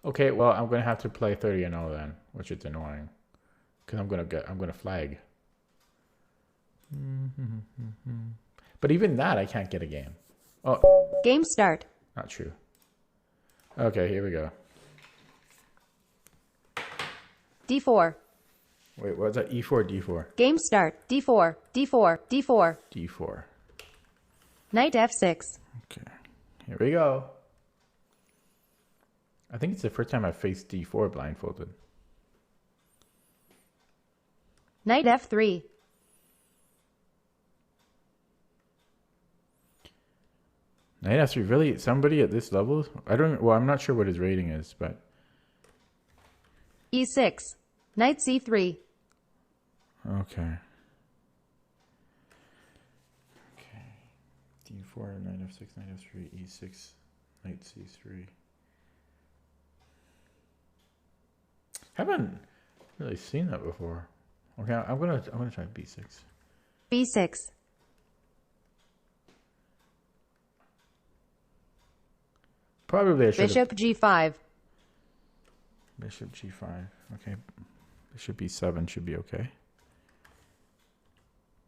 Okay, well, I'm gonna have to play 30-0 then, which is annoying, because I'm gonna flag. But even that, I can't get a game. Oh, Game start. not true. Okay, here we go. D4. Wait, what's that? E4, D4, Game start. D4. D4. D4. D4. Knight F6. Okay, here we go. I think it's the first time I've faced D4 blindfolded. Knight F3. Knight F3, really? Somebody at this level? Well, I'm not sure what his rating is, but. E6. Knight C3. Okay. Okay. D4, Knight F6, Knight F3, E6, Knight C3. Haven't really seen that before. Okay, I'm gonna try B6. B6. Probably I should. Bishop G5. Bishop G5. Okay. Bishop B7 should be okay.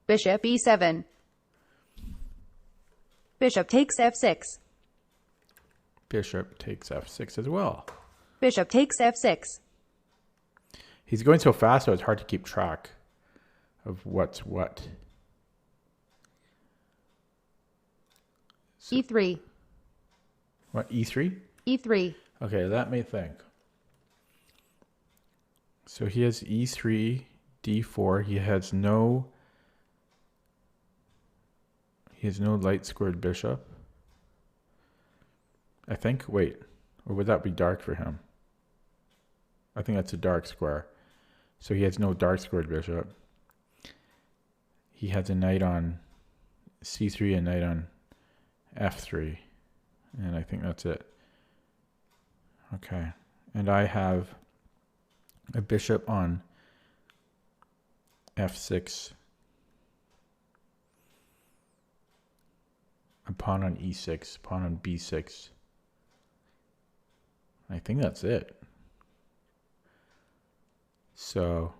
Bishop E7. Bishop takes F6. Bishop takes F6 as well. Bishop takes F6. He's going so fast, so it's hard to keep track of what's what. E3. What, E3? E3. Okay, let me think. So he has E3, D4. He has no light squared bishop. I think. Wait, or would that be dark for him? I think that's a dark square. So he has no dark squared bishop. He has a knight on C3 and knight on F3. And I think that's it. Okay. And I have a bishop on F6. A pawn on E6. Pawn on B6. I think that's it. So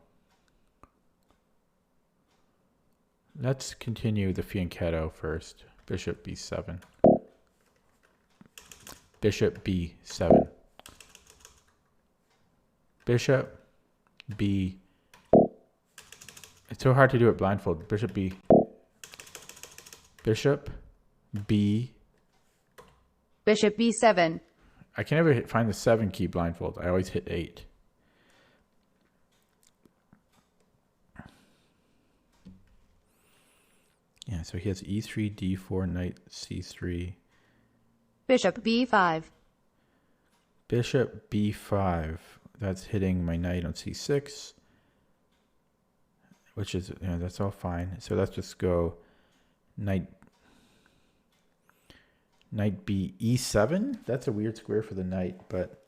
let's continue the fianchetto first. Bishop B7. Bishop B7. Bishop B. It's so hard to do it blindfold. Bishop B. Bishop B. Bishop B7. I can never find the 7 key blindfold. I always hit 8. Yeah, so he has E3, D4, knight C3. Bishop B5. Bishop B5. That's hitting my knight on C6. Which is, that's all fine. So let's just go knight B, E7. That's a weird square for the knight, but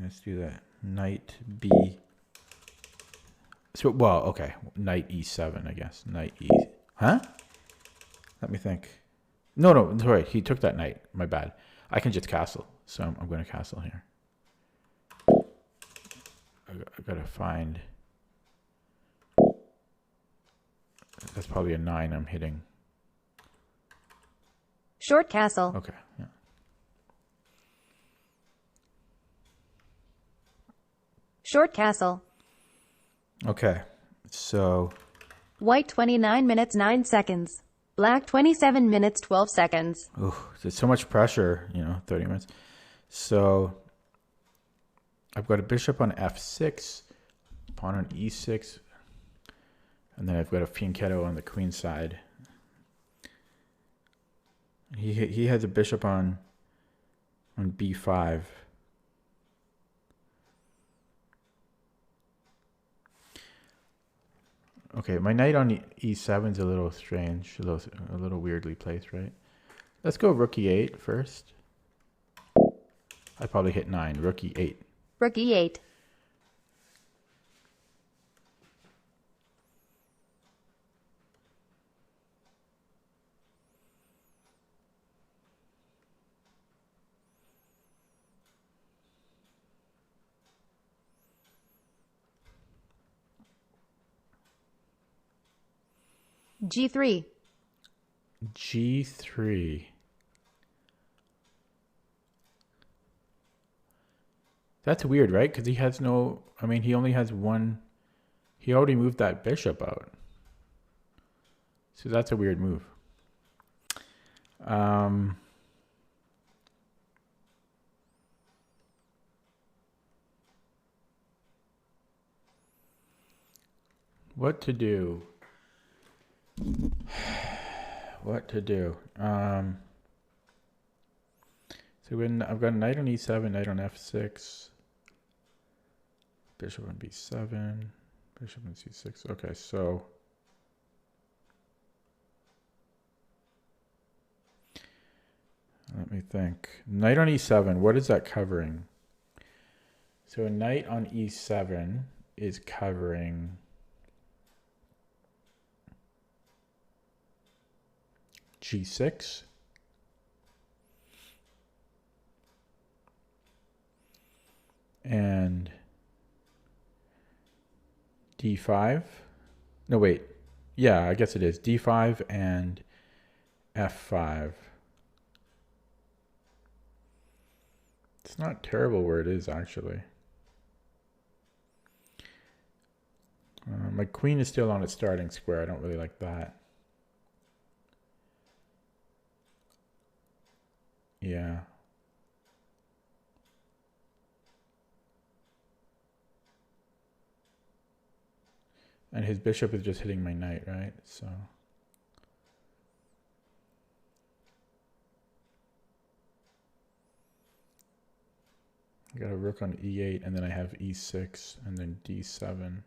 let's do that. Knight B. So, well, okay. Knight E7, I guess. Knight E. Huh? Let me think. No, sorry. He took that knight. My bad. I can just castle. So I'm going to castle here. I got to find. That's probably a 9 I'm hitting. Short castle. Okay. Yeah. Short castle. Okay. So. White 29 minutes 9 seconds. Black 27 minutes 12 seconds. Ooh, there's so much pressure, 30 minutes. So I've got a bishop on F6, pawn on E6, and then I've got a fianchetto on the queen side. He has a bishop on B5. Okay, my knight on E7 is a little strange, a little weirdly placed, right? Let's go rook E8 first. I probably hit 9, rook E8. Rook E8. G3. G3. That's weird, right? Because he has no... I mean, he only has one... He already moved that bishop out. So that's a weird move. What to do? What to do? So when I've got a knight on e7, knight on f6, bishop on b7, bishop on c6. Okay, so let me think. Knight on e7, what is that covering? So a knight on e7 is covering g6, and d5. No, wait. Yeah, I guess it is. d5 and f5. It's not terrible where it is, actually. My queen is still on its starting square. I don't really like that. Yeah. And his bishop is just hitting my knight, right? So I got a rook on e8, and then I have e6, and then d7.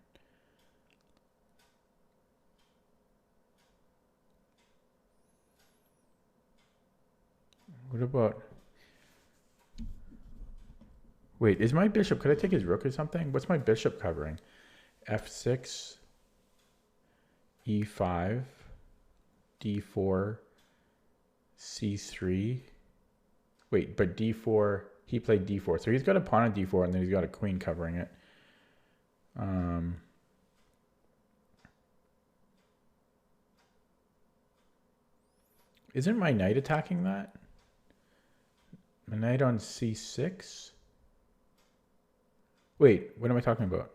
What about... Wait, is my bishop... Could I take his rook or something? What's my bishop covering? f6, e5, d4, c3. Wait, but d4... He played d4. So he's got a pawn on d4, and then he's got a queen covering it. Isn't my knight attacking that? My knight on c6? Wait, what am I talking about?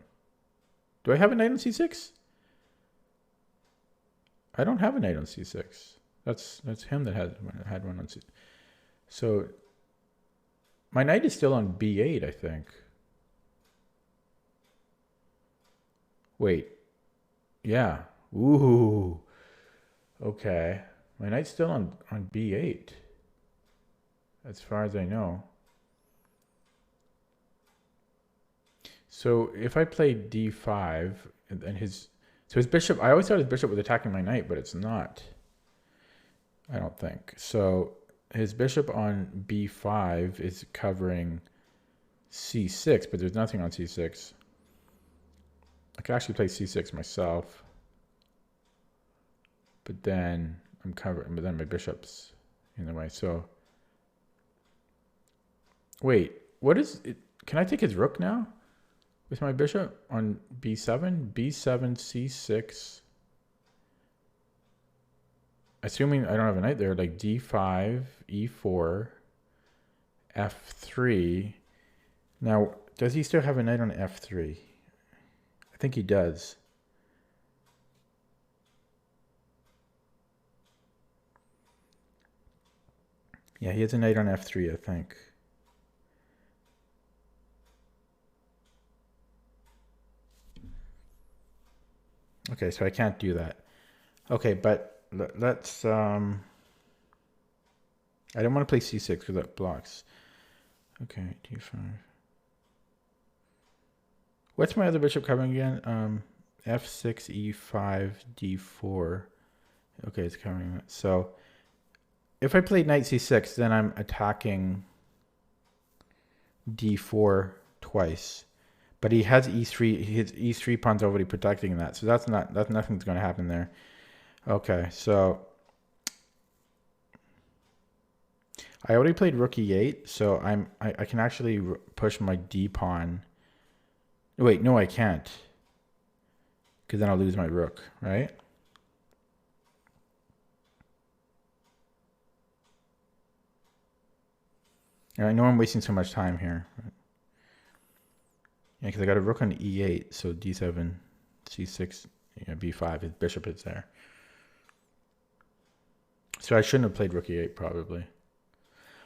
Do I have a knight on c6? I don't have a knight on c6. That's him that had one on c6. So my knight is still on b8, I think. Wait. Yeah. Ooh. Okay. My knight's still on b8. As far as I know. So if I play d5 and his bishop, I always thought his bishop was attacking my knight, but it's not. I don't think. So his bishop on b5 is covering c6, but there's nothing on c6. I could actually play c6 myself. But then I'm covering, but then my bishop's in the way. So wait, what is it? Can I take his rook now? With my bishop on b7, b7, c6. Assuming I don't have a knight there, like d5, e4, f3. Now, does he still have a knight on f3? I think he does. Yeah, he has a knight on f3, I think. Okay, so I can't do that. Okay, but let's... I don't want to play c6 because that blocks. Okay, d5. What's my other bishop covering again? f6, e5, d4. Okay, it's covering that. So if I play knight c6, then I'm attacking d4 twice. But he has e3. His e3 pawn's already protecting that, so that's nothing's going to happen there. Okay, so I already played rook e8, so I can actually push my d pawn. Wait, no, I can't, because then I'll lose my rook, right? I know I'm wasting so much time here. But yeah, because I got a rook on e8, so d7, c6, yeah, b5. His bishop is there. So I shouldn't have played rook e8 probably.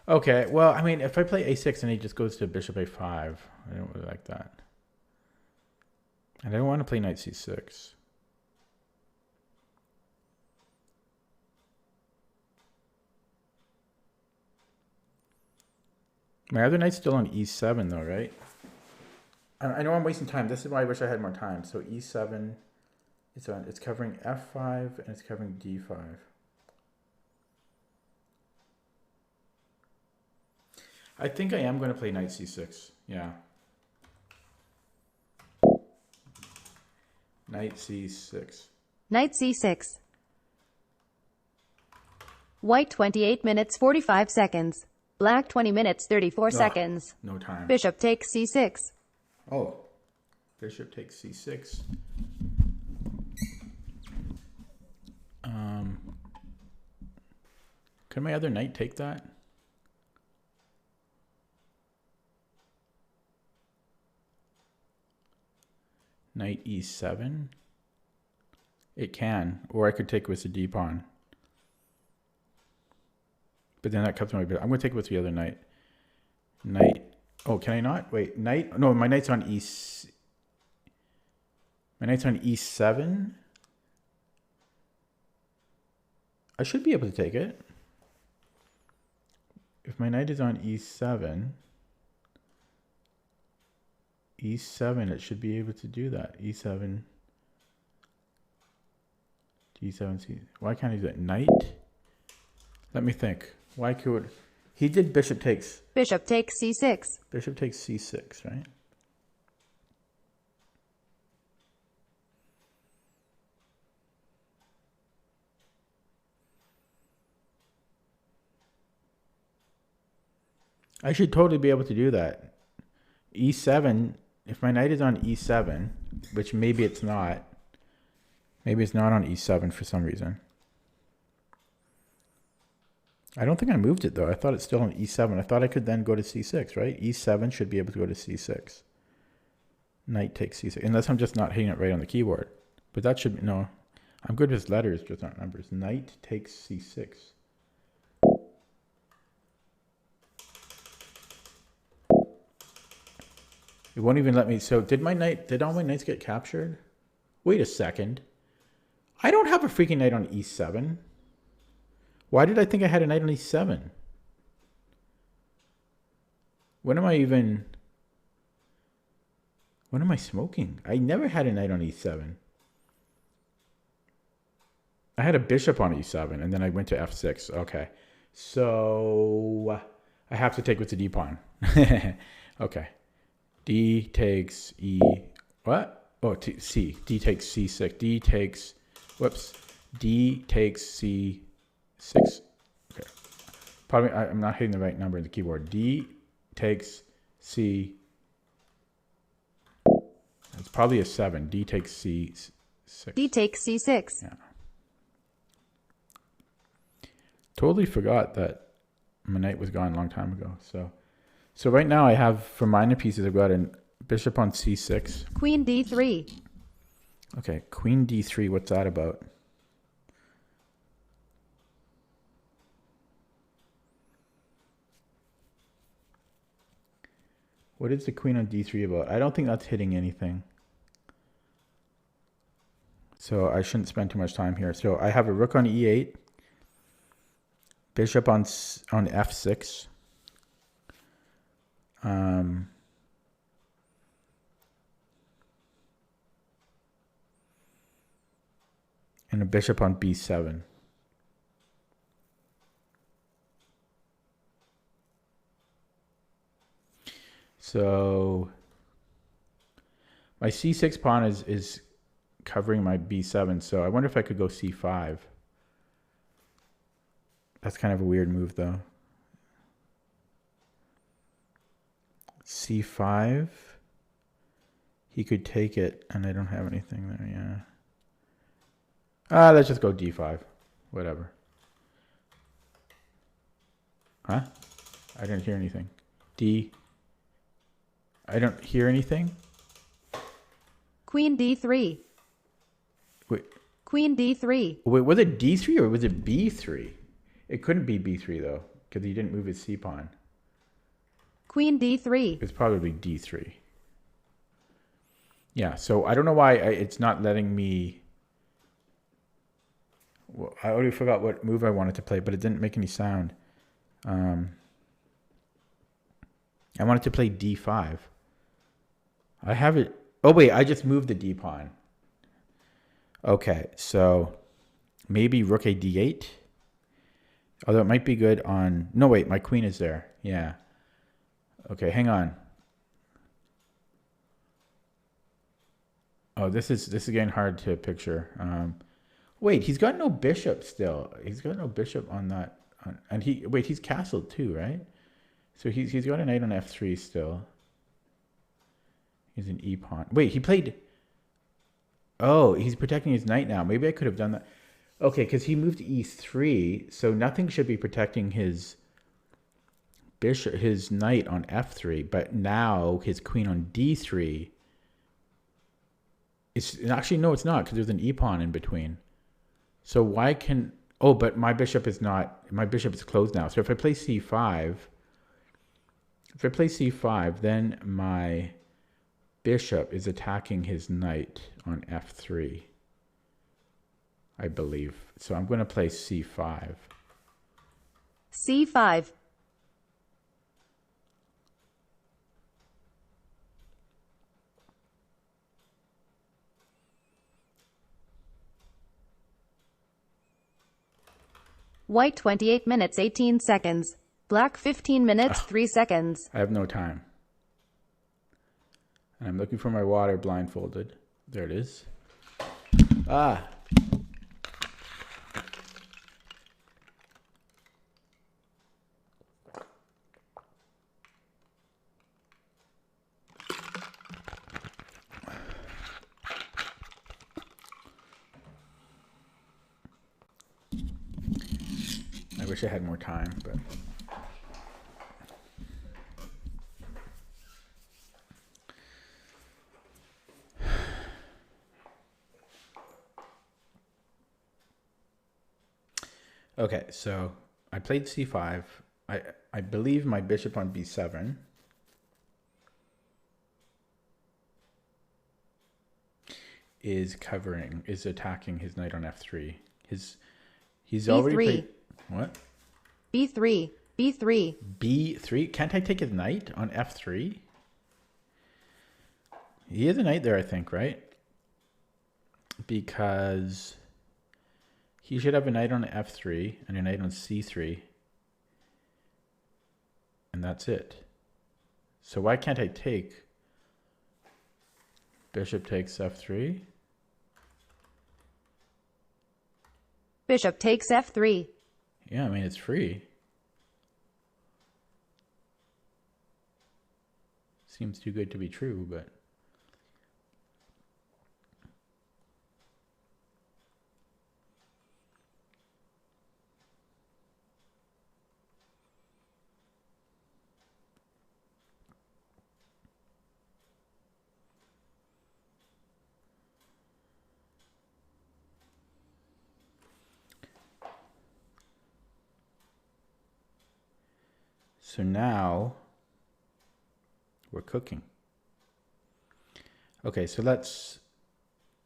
Okay, well, I mean, if I play a6 and he just goes to bishop a5, I don't really like that. And I don't want to play knight c6. My other knight's still on e7 though, right? I know I'm wasting time. This is why I wish I had more time. So e7, it's covering f5 and it's covering d5. I think I am going to play knight c6. Yeah. Knight c6. Knight c6. White 28 minutes 45 seconds. Black 20 minutes 34 seconds. No time. Bishop takes c6. Oh. Bishop takes c6. Can my other knight take that? Knight e7. It can, or I could take with the d pawn. But then that cuts my bit. I'm going to take it with the other knight. Knight. Oh, can I not? Wait, knight. No, my knight's on My knight's on e7. I should be able to take it. If my knight is on e7, it should be able to do that. e7, d7, c. Why can't I do that? Knight? Let me think. Why could he did bishop takes c6. Bishop takes c6, right? I should totally be able to do that. e7, if my knight is on e7, which maybe it's not. Maybe it's not on e7 for some reason. I don't think I moved it though. I thought it's still on e7. I thought I could then go to c6, right? e7 should be able to go to c6. Knight takes c6. Unless I'm just not hitting it right on the keyboard. But that should be, no. I'm good with letters, just not numbers. Knight takes c6. It won't even let me. So did all my knights get captured? Wait a second. I don't have a freaking knight on e7. Why did I think I had a knight on e7? When am I smoking? I never had a knight on e7. I had a bishop on e7 and then I went to f6. Okay. So I have to take with the d pawn. Okay. D takes e. What? Oh, c. D takes c6. D takes. Whoops. D takes c6. Okay. Probably I'm not hitting the right number in the keyboard. D takes c. It's probably a 7. D takes c6. D takes c6. Yeah. Totally forgot that my knight was gone a long time ago. So right now I have, for minor pieces, I've got a bishop on c6. Queen d3. Okay, queen d3, what's that about? What is the queen on d3 about? I don't think that's hitting anything. So I shouldn't spend too much time here. So I have a rook on e8. Bishop on f6. And a bishop on b7. So my c6 pawn is covering my b7. So I wonder if I could go c5. That's kind of a weird move though. c5. He could take it, and I don't have anything there, yeah. Let's just go d5. Whatever. Huh? I didn't hear anything. D. I don't hear anything. Queen D3. Wait, Queen D3. wait, was it D3 or was it B3? It couldn't be B3 though, because he didn't move his C pawn. Queen D3. It's probably D3. Yeah, so I don't know why it's not letting me. Well, I already forgot what move I wanted to play, but it didn't make any sound. I wanted to play D5. I have it. Oh, wait, I just moved the D pawn. Okay, so maybe rook a D8. Although it might be good on. No, wait, my queen is there. Yeah. Okay, hang on. Oh, this is getting hard to picture. Wait, he's got no bishop still. He's got no bishop on that. And he's castled too, right? So he's got a knight on f3 still. He's an e pawn. Wait, he played. Oh, he's protecting his knight now. Maybe I could have done that. Okay, because he moved to e3, so nothing should be protecting his bishop, his knight on f3. But now his queen on d3. It's actually no, it's not because there's an e pawn in between. So why can? Oh, but my bishop is not. My bishop is closed now. So if I play c5, then my bishop is attacking his knight on f3. I believe. So I'm going to play c5. C5. White 28 minutes 18 seconds. Black 15 minutes 3 seconds. I have no time. And I'm looking for my water blindfolded. There it is. Ah. I wish I had more time, but okay, so I played c5. I believe my bishop on b7 is attacking his knight on f3. He's already played. What? B3. B3. B3? Can't I take his knight on f3? He has a knight there, I think, right? Because he should have a knight on f3 and a knight on c3. And that's it. So why can't I take? Bishop takes f3. Bishop takes f3. Yeah, I mean, it's free. Seems too good to be true, but... So now we're cooking. Okay, so let's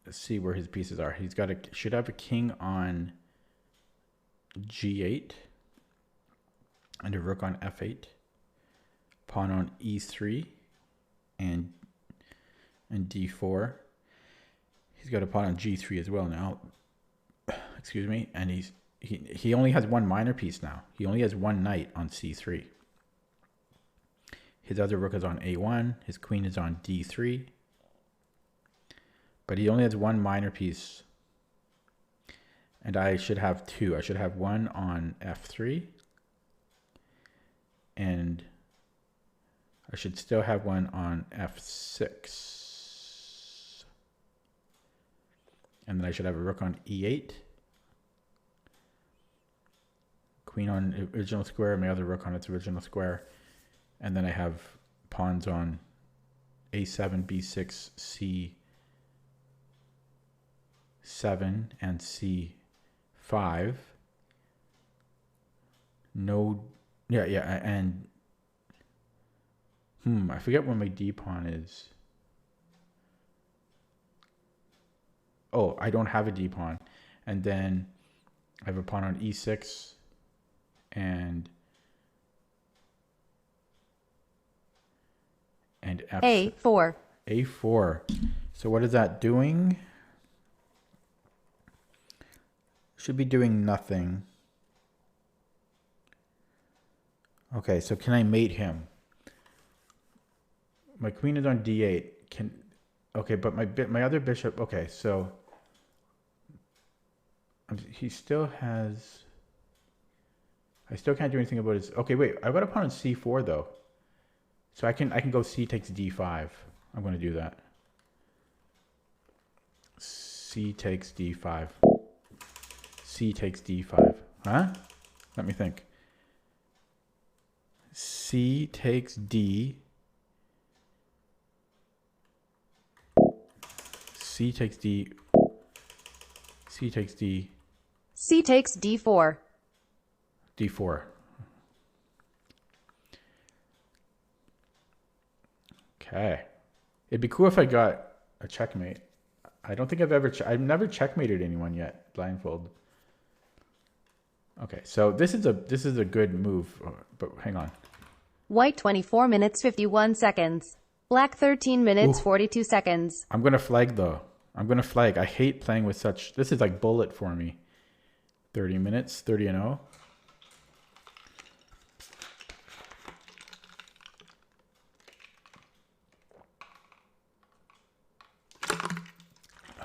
see where his pieces are. He's got should have a king on g8 and a rook on f8, pawn on e3 and d4. He's got a pawn on g3 as well now. Excuse me, and he only has one minor piece now. He only has one knight on c3. His other rook is on a1. His queen is on d3. But he only has one minor piece. And I should have two. I should have one on f3. And I should still have one on f6. And then I should have a rook on e8. Queen on original square. My other rook on its original square. And then I have pawns on a7, b6, c7, and c5. No, yeah, and I forget where my d pawn is. Oh, I don't have a d pawn. And then I have a pawn on e6 and f a4. a4. So what is that doing? Should be doing nothing. Okay, so can I mate him? My queen is on d8. Okay, but my other bishop. Okay, so he still has. I still can't do anything about his. Okay, wait. I've got a pawn on c4 though, so I can go c takes d5. I'm going to do that. C takes d5. C takes d5. Huh? Let me think. C takes d. C takes d. C takes d. C takes d4. d4. Okay. It'd be cool if I got a checkmate. I don't think I've never checkmated anyone yet, blindfold. Okay, so this is a good move, but hang on. White 24 minutes 51 seconds. Black 13 minutes 42 seconds. I'm gonna flag though. I'm gonna flag. I hate playing with such. This is like bullet for me. 30 minutes, 30-0.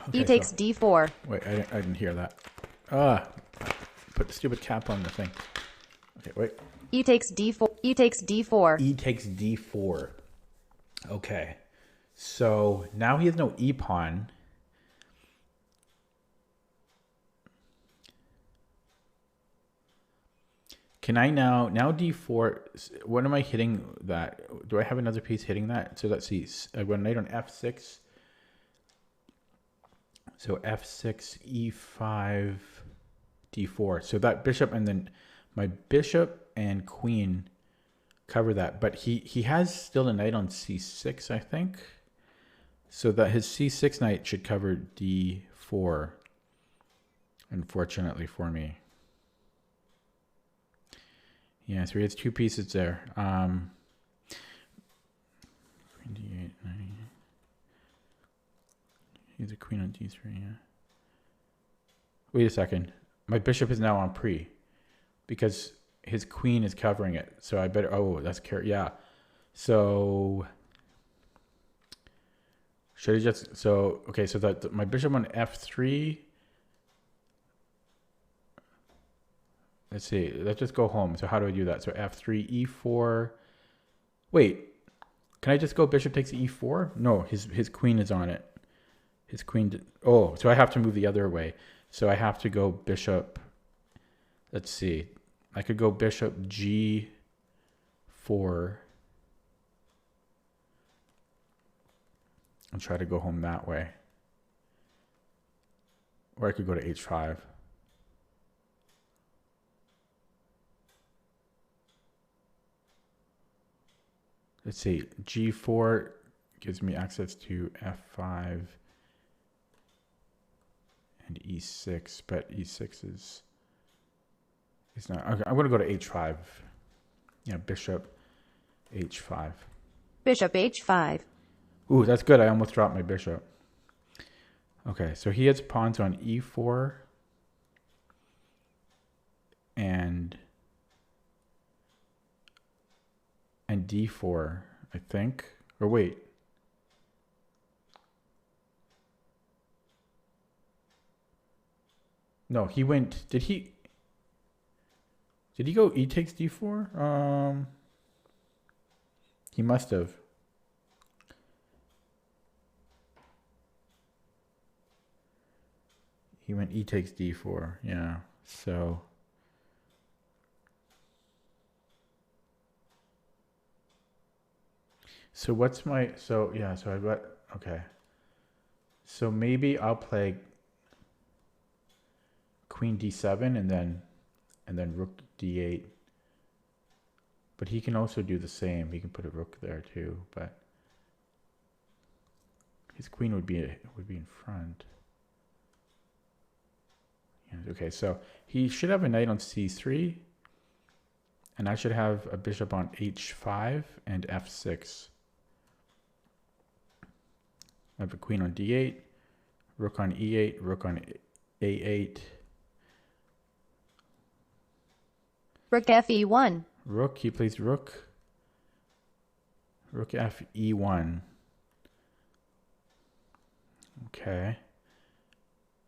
Okay, E takes d4. Wait, I didn't hear that. Put the stupid cap on the thing. Okay, wait. E takes d4. E takes d4. E takes d4. Okay. So now he has no e pawn. Can I now d4? What am I hitting that? Do I have another piece hitting that? So let's see. I got a knight on f6. So f6, e5, d4. So that bishop, and then my bishop and queen cover that. But he has still a knight on c6, I think. So that his c6 knight should cover d4, unfortunately for me. Yeah, so he has two pieces there. d8, 9. He's a queen on d3, yeah. Wait a second. My bishop is now on pre because his queen is covering it. So I better, that's yeah. So should I just, okay, so that my bishop on f3. Let's see, let's just go home. So how do I do that? So f3, e4. Wait, can I just go bishop takes e4? No, his queen is on it. His queen, so I have to move the other way. So I have to go bishop, let's see. I could go bishop g4. And try to go home that way. Or I could go to h5. Let's see, g4 gives me access to f5 and e6, but e6 is not. Okay, I'm going to go to h5. Yeah, bishop h5. Bishop h5. Ooh, that's good. I almost dropped my bishop. Okay, so he has pawns on e4 and d4, I think. Or wait. No, he went, did he go e takes d4? He must have. He went e takes d4, yeah. So So what's my, so yeah, so I've got, okay. So maybe I'll play queen d7 and then rook d8. But he can also do the same. He can put a rook there too, but his queen would be in front. Yeah, okay, so he should have a knight on c3, and I should have a bishop on h5 and f6. I have a queen on d8, rook on e8, rook on a8. Rook fe1. Rook, he plays rook. Rook f e1. Okay.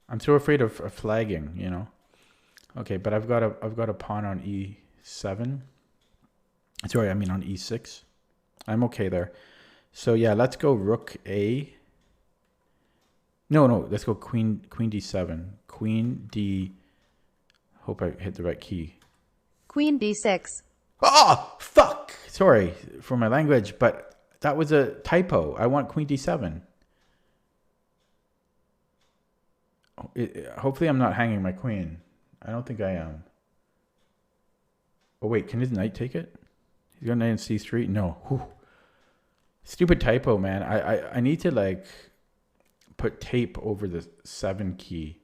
I'm so afraid of flagging, you know. Okay, but I've got a pawn on e7. Sorry, I mean on e6. I'm okay there. So yeah, let's go rook a. No, let's go queen d7. Queen d. Hope I hit the right key. Queen d6. Oh, fuck! Sorry for my language, but that was a typo. I want queen d7. Hopefully I'm not hanging my queen. I don't think I am. Oh wait, can his knight take it? He's got knight in c3? No. Whew. Stupid typo, man. I need to like put tape over the 7 key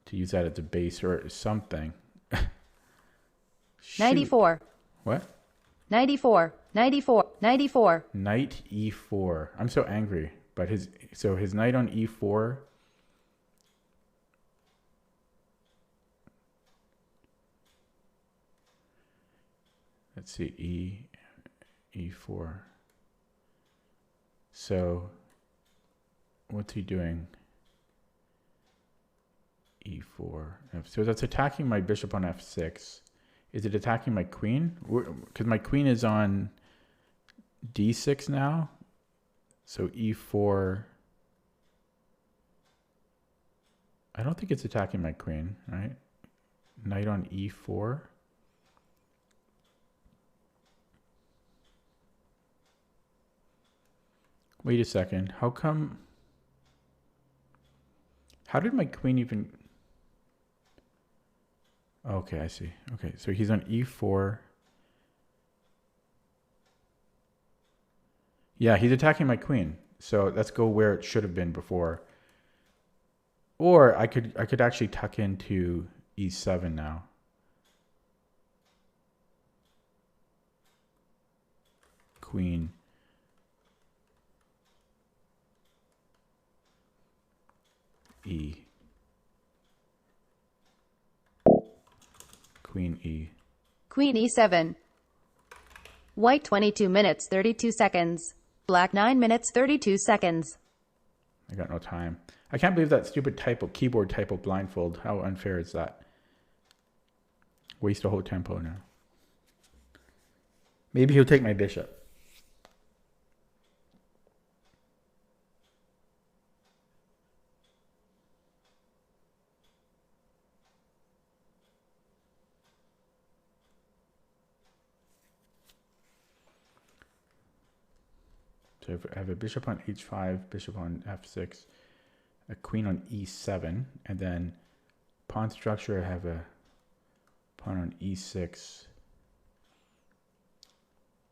to use that as a base or something. 94. What? 94. 94. 94. Knight e4. I'm so angry. But his knight on e4. Let's see, e4. So what's he doing? e4. So that's attacking my bishop on f6. Is it attacking my queen? Because my queen is on d6 now. So e4. I don't think it's attacking my queen, right? Knight on e4. Wait a second. How come? How did my queen even? Okay, I see. Okay, so he's on e4. Yeah, he's attacking my queen. So let's go where it should have been before. Or I could actually tuck into e7 now. Queen. E. Queen E. Queen e7. White 22 minutes 32 seconds. Black 9 minutes 32 seconds. I got no time. I can't believe that stupid typo, keyboard typo blindfold. How unfair is that? Waste a whole tempo now. Maybe he'll take my bishop. So I have a bishop on h5, bishop on f6, a queen on e7, and then pawn structure, I have a pawn on e6.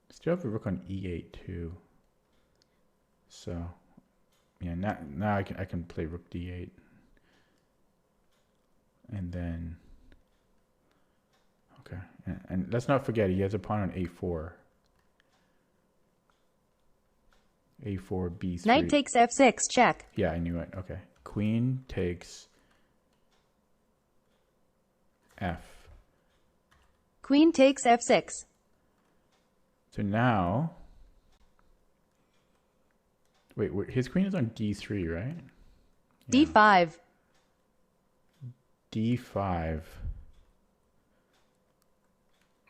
Still have a rook on e8 too. So yeah, now I can play rook d8. And then okay, and let's not forget he has a pawn on a4. a4, b3. Knight takes f6, check. Yeah, I knew it. Okay. Queen takes f. Queen takes f6. So now, wait, his queen is on d3, right? Yeah. d5. d5.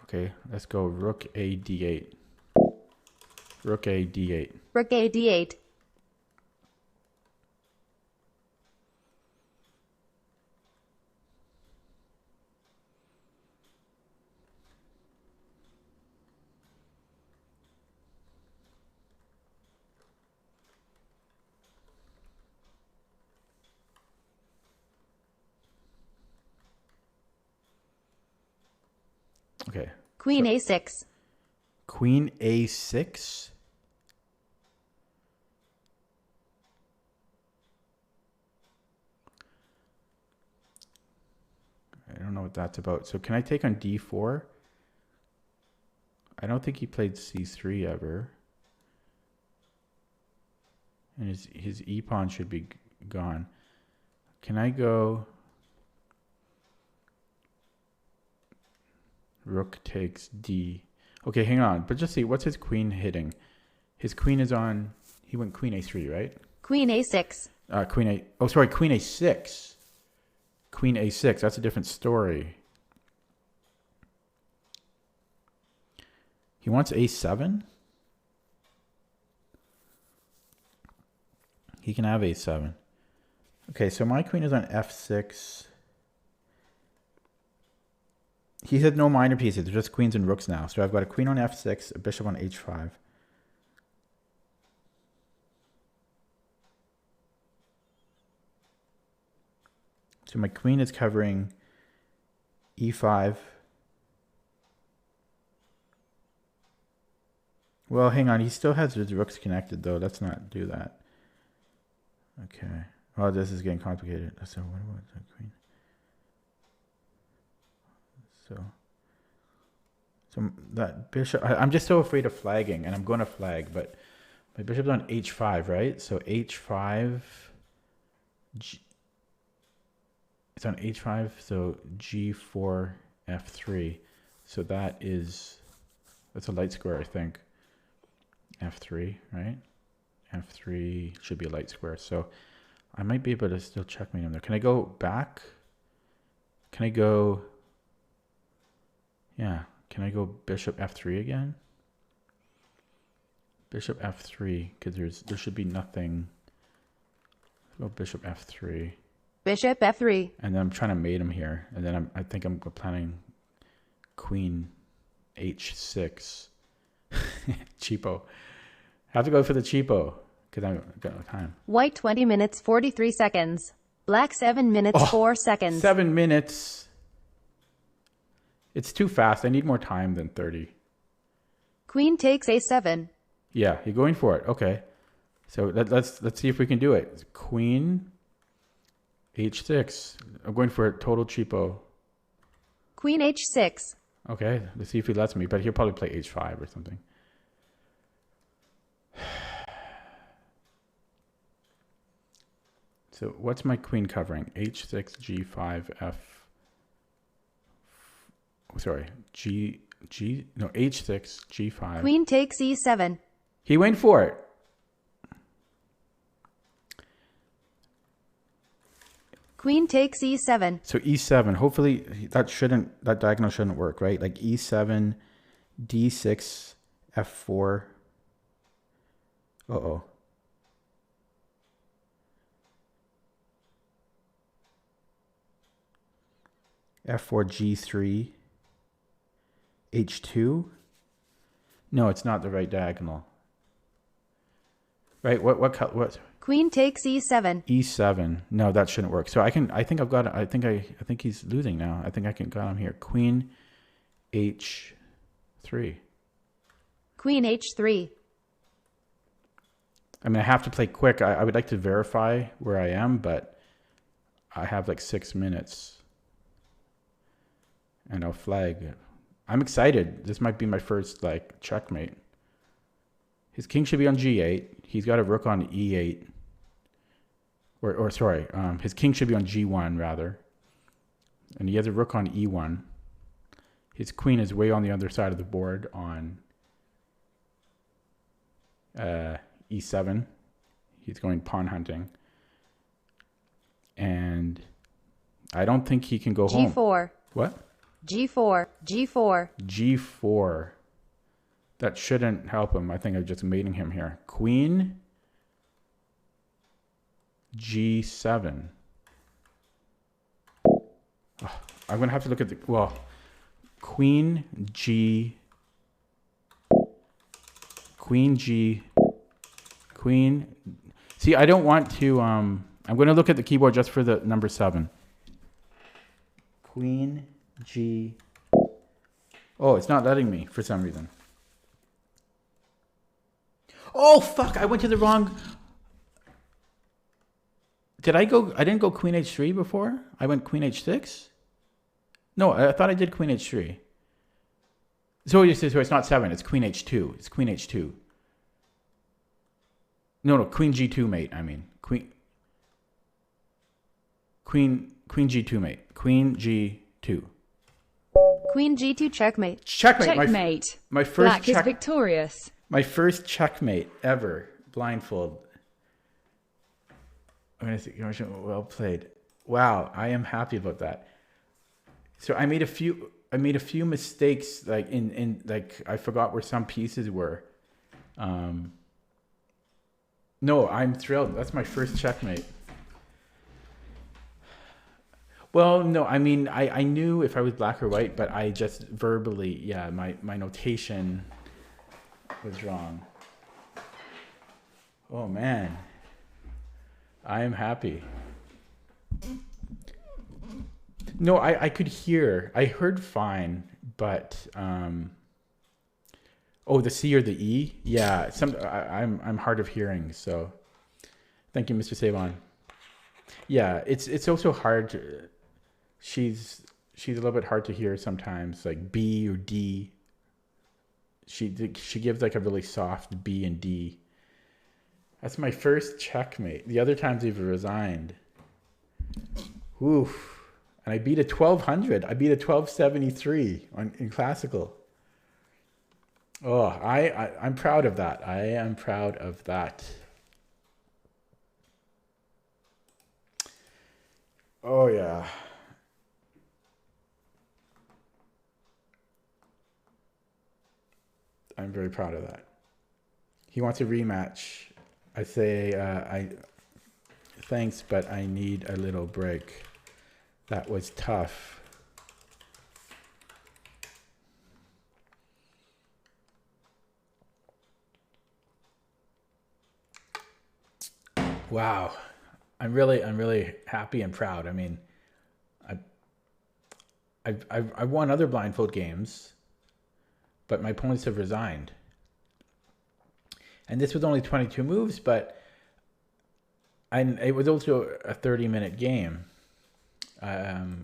Okay, let's go rook a d8. Rook a d8. Rook a d8. Okay. Queen A6. Queen A6. I don't know what that's about. So can I take on D4? I don't think he played C3 ever. And his E pawn should be gone. Can I go? Rook takes D. Okay, hang on. But just see, what's his queen hitting? His queen is on. He went Queen A3, right? Queen A6. Queen A. Oh, sorry, Queen A6. Queen A6. That's a different story. He wants A7. He can have A7. Okay, so my queen is on F6. He said no minor pieces. They're just queens and rooks now. So I've got a queen on F6, a bishop on H5. So my queen is covering E5. Well, hang on. He still has his rooks connected, though. Let's not do that. Okay. Oh, this is getting complicated. So what about the queen? So that bishop, I'm just so afraid of flagging, and I'm going to flag, but my bishop's on H5, right? So H5, it's on H5, so G4, F3. So that's a light square, I think. F3, right? F3 should be a light square. So I might be able to still checkmate him there. Can I go back? Can I go... Yeah. Can I go bishop F3 again? Bishop F3, because there should be nothing. Let's go bishop F3. Bishop F3. And then I'm trying to mate him here. And then I think I'm planning queen H6. Cheapo. Have to go for the cheapo because I've got no time. White 20 minutes 43 seconds. Black 7 minutes 4 seconds. 7 minutes. It's too fast. I need more time than 30. Queen takes A7. Yeah, you're going for it. Okay. So let's see if we can do it. Queen H6. I'm going for a total cheapo. Queen H6. Okay, let's see if he lets me, but he'll probably play H5 or something. So what's my queen covering? H6, G5, F. Sorry, no, H6, G5. Queen takes E7. He went for it. Queen takes E7. So E7, hopefully that diagonal shouldn't work, right? Like E7, D6, F4. Uh-oh. F4, G3, H2. No, it's not the right diagonal. Right? What? Queen takes E7. E7. No, that shouldn't work. So I think he's losing now. I think I got him here. Queen H3. Queen H3. I mean, I have to play quick. I would like to verify where I am, but I have like 6 minutes. And I'll flag. I'm excited. This might be my first like checkmate. His king should be on G8. He's got a rook on E8. Or sorry, his king should be on G1 rather. And he has a rook on E1. His queen is way on the other side of the board on E7. He's going pawn hunting. And I don't think he can go home. G4. What? G4. G4. G4. That shouldn't help him. I think I'm just mating him here. Queen G7. Oh, I'm going to have to look at Queen G. See, I don't want to, I'm going to look at the keyboard just for the number 7. Queen G. Oh, it's not letting me for some reason. Oh, fuck. I went to the wrong... Did I go... I didn't go queen h3 before? I went queen h6? No, I thought I did queen h3. So it's not 7. It's queen h2. It's queen h2. No, queen g2, mate. I mean, queen g2, mate. Queen g2. Queen g2 checkmate. Checkmate. Checkmate. My first Black is victorious. My first checkmate ever. Blindfold. I'm gonna say, well played. Wow, I am happy about that. So I made a few mistakes, like in like I forgot where some pieces were. No, I'm thrilled. That's my first checkmate. Well, no, I mean, I knew if I was black or white, but I just verbally, yeah, my notation was wrong. Oh, man. I am happy. No, I could hear. I heard fine, but... oh, the C or the E? Yeah, I'm hard of hearing, so... Thank you, Mr. Savon. Yeah, it's also hard to... She's a little bit hard to hear sometimes, like B or D. She gives like a really soft B and D. That's my first checkmate. The other times we've resigned. Oof. And I beat a 1200. I beat a 1273 in classical. Oh, I'm proud of that. I am proud of that. Oh yeah. I'm very proud of that. He wants a rematch. I say, thanks, but I need a little break. That was tough. Wow. I'm really happy and proud. I mean, I've won other blindfold games, but my opponents have resigned. And this was only 22 moves, but it was also a 30-minute game,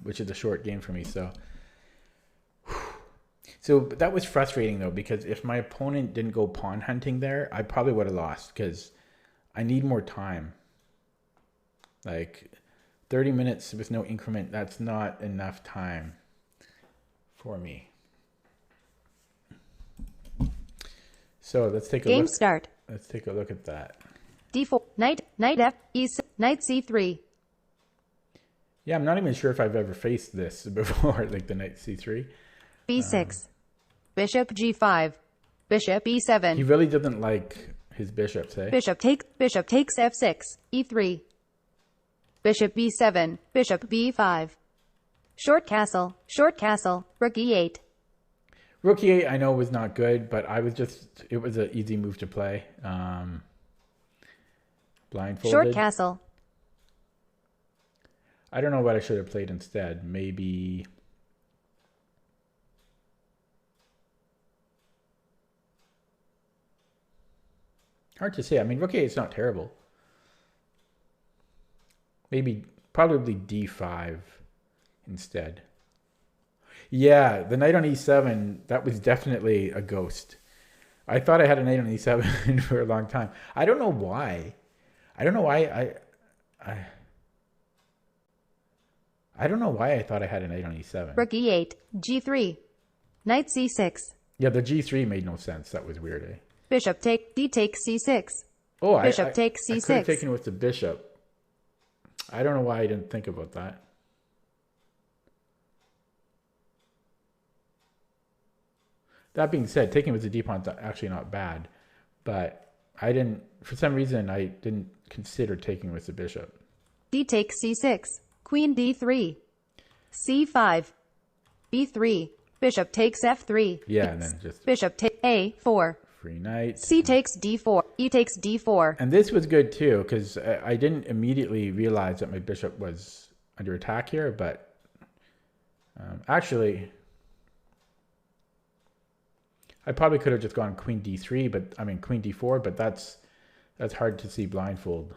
which is a short game for me. So that was frustrating, though, because if my opponent didn't go pawn hunting there, I probably would have lost because I need more time. Like 30 minutes with no increment, that's not enough time for me. So let's take a look. Game start. Let's take a look at that. D4, knight F, E6, knight C3. Yeah, I'm not even sure if I've ever faced this before, like the knight C3. B6, bishop G5, bishop E7. He really doesn't like his bishops, eh? Bishop takes F6, E3. Bishop B7, bishop B5. Short castle, rook E8. Rook E8 I know was not good, but it was an easy move to play. Blindfolded. Short castle. I don't know what I should have played instead. Maybe... Hard to say. I mean, rook E8 is not terrible. Probably D5 instead. Yeah, the knight on E7, that was definitely a ghost. I thought I had a knight on E7 for a long time. I don't know why. I don't know why I thought I had a knight on E7. Rook E8, G3. Knight C6. Yeah, the G3 made no sense. That was weird, eh? Bishop D takes C6. Oh, Bishop takes C6. I could have taken it with the bishop. I don't know why I didn't think about that. That being said, taking with the d-pawn is actually not bad, but for some reason, I didn't consider taking with the bishop. D takes C6, queen D3, C5, B3, bishop takes F3. Yeah, and then just bishop takes A4. Free knight. C takes D4, E takes D4. And this was good too, because I didn't immediately realize that my bishop was under attack here, but actually... I probably could have just gone queen d3, but I mean queen d4, but that's hard to see blindfold.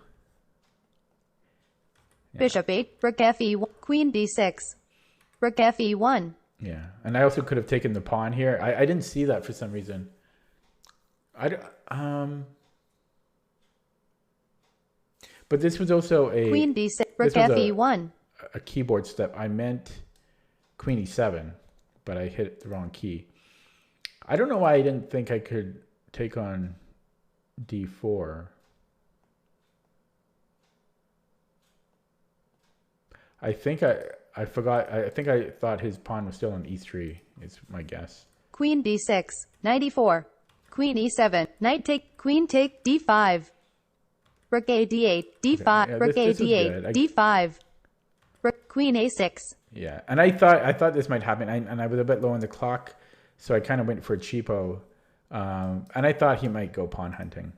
Yeah. Bishop 8, rook fe1, queen d6, rook fe1. Yeah, and I also could have taken the pawn here. I didn't see that for some reason. But this was also a queen d6, rook fe1. A keyboard step. I meant queen e7, but I hit the wrong key. I don't know why I didn't think I could take on d4. I think I forgot. I think I thought his pawn was still on e3. Is my guess. Queen d6, knight e4, queen e7, knight take, queen take d5, rook a d8, d5, okay, yeah, rook a d8, d5, rook queen a6. Yeah, and I thought this might happen, and I was a bit low on the clock, so I kind of went for a cheapo, and I thought he might go pawn hunting.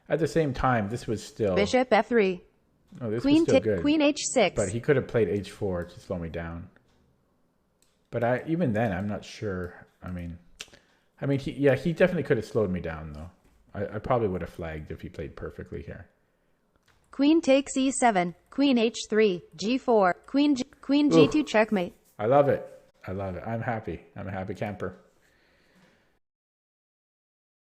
At the same time, this was still bishop f3. Oh, this was still good. Queen h6. But he could have played h4 to slow me down. But even then, I'm not sure. I mean, he definitely could have slowed me down though. I probably would have flagged if he played perfectly here. Queen takes e7, queen h3, g4, queen g2 checkmate. I love it. I'm happy. I'm a happy camper.